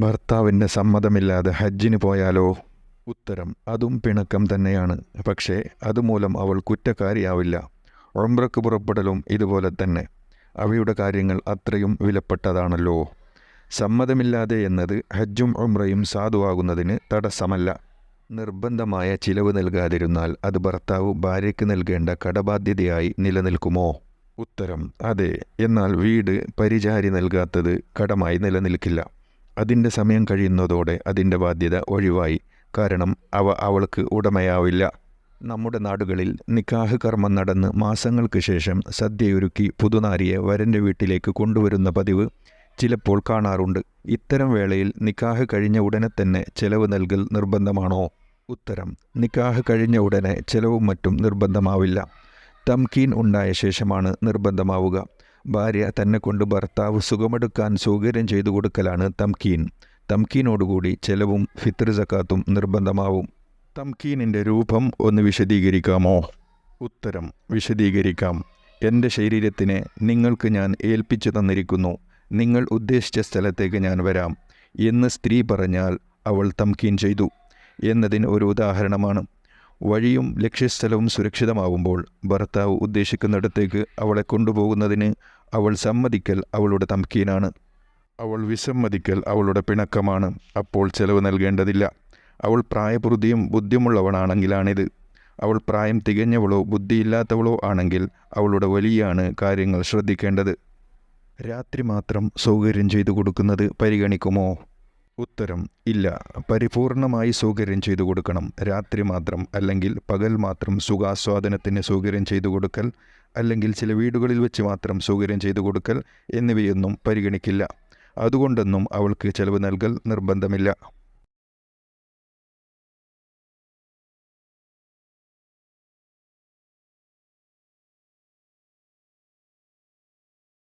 ഭർത്താവിൻ്റെ സമ്മതമില്ലാതെ ഹജ്ജിന് പോയാലോ? ഉത്തരം: അതും പിണക്കം തന്നെയാണ്. പക്ഷേ അതുമൂലം അവൾ കുറ്റക്കാരിയാവില്ല. ഉംറയ്ക്ക് പുറപ്പെടലും ഇതുപോലെ തന്നെ. അവയുടെ കാര്യങ്ങൾ അത്രയും വിലപ്പെട്ടതാണല്ലോ. സമ്മതമില്ലാതെ എന്നത് ഹജ്ജും ഉംറയും സാധുവാകുന്നതിന് തടസ്സമല്ല. നിർബന്ധമായ ചിലവ് നൽകാതിരുന്നാൽ അത് ഭർത്താവ് ഭാര്യയ്ക്ക് നൽകേണ്ട കടബാധ്യതയായി നിലനിൽക്കുമോ? ഉത്തരം: അതെ. എന്നാൽ വീട് പരിചാരി നൽകാത്തത് കടമായി നിലനിൽക്കില്ല. അതിൻ്റെ സമയം കഴിയുന്നതോടെ അതിൻ്റെ ബാധ്യത ഒഴിവായി. കാരണം അവൾക്ക് ഉടമയാവില്ല. നമ്മുടെ നാടുകളിൽ നിക്കാഹ് കർമ്മം നടന്ന് മാസങ്ങൾക്ക് ശേഷം സദ്യയൊരുക്കി പുതുനാരിയെ വരൻ്റെ വീട്ടിലേക്ക് കൊണ്ടുവരുന്ന പതിവ് ചിലപ്പോൾ കാണാറുണ്ട്. ഇത്തരം വേളയിൽ നിക്കാഹ് കഴിഞ്ഞ ഉടനെ തന്നെ ചെലവ് നൽകൽ നിർബന്ധമാണോ? ഉത്തരം: നിക്കാഹ് കഴിഞ്ഞ ഉടനെ ചെലവും മറ്റും നിർബന്ധമാവില്ല. തംകീൻ ഉണ്ടായ ശേഷമാണ് നിർബന്ധമാവുക. ഭാര്യ തന്നെ കൊണ്ട് ഭർത്താവ് സുഖമെടുക്കാൻ സൗകര്യം ചെയ്തു കൊടുക്കലാണ് തംകീൻ. തംകീനോടുകൂടി ചെലവും ഫിത്ർ സക്കാത്തും നിർബന്ധമാവും. തംകീനിൻ്റെ രൂപം ഒന്ന് വിശദീകരിക്കാമോ? ഉത്തരം: വിശദീകരിക്കാം. എൻ്റെ ശരീരത്തിനെ നിങ്ങൾക്ക് ഞാൻ ഏൽപ്പിച്ചു തന്നിരിക്കുന്നു. നിങ്ങൾ ഉദ്ദേശിച്ച സ്ഥലത്തേക്ക് ഞാൻ വരാം എന്ന് സ്ത്രീ പറഞ്ഞാൽ അവൾ തംകീൻ ചെയ്തു എന്നതിന് ഒരു ഉദാഹരണമാണ്. വഴിയും ലക്ഷ്യസ്ഥലവും സുരക്ഷിതമാവുമ്പോൾ ഭർത്താവ് ഉദ്ദേശിക്കുന്നിടത്തേക്ക് അവളെ കൊണ്ടുപോകുന്നതിന് അവൾ സമ്മതിക്കൽ അവളുടെ തംകീനാണ്. അവൾ വിസമ്മതിക്കൽ അവളുടെ പിണക്കമാണ്. അപ്പോൾ ചെലവ് നൽകേണ്ടതില്ല. അവൾ പ്രായപൂർത്തിയും ബുദ്ധിയുമുള്ളവളാണെങ്കിലാണിത്. അവൾ പ്രായം തികഞ്ഞവളോ ബുദ്ധിയില്ലാത്തവളോ ആണെങ്കിൽ അവളുടെ വലിയാണ് കാര്യങ്ങൾ ശ്രദ്ധിക്കേണ്ടത്. രാത്രി മാത്രം സൗകര്യം ചെയ്തു കൊടുക്കുന്നത് പരിഗണിക്കുമോ? ഉത്തരം: ഇല്ല. പരിപൂർണമായി സൗകര്യം ചെയ്തു കൊടുക്കണം. രാത്രി മാത്രം അല്ലെങ്കിൽ പകൽ മാത്രം സുഖാസ്വാദനത്തിന് സൗകര്യം ചെയ്തു കൊടുക്കൽ, അല്ലെങ്കിൽ ചില വീടുകളിൽ വെച്ച് മാത്രം സൗകര്യം ചെയ്തു കൊടുക്കൽ എന്നിവയൊന്നും പരിഗണിക്കില്ല. അതുകൊണ്ടൊന്നും അവൾക്ക് ചെലവ് നൽകൽ നിർബന്ധമില്ല.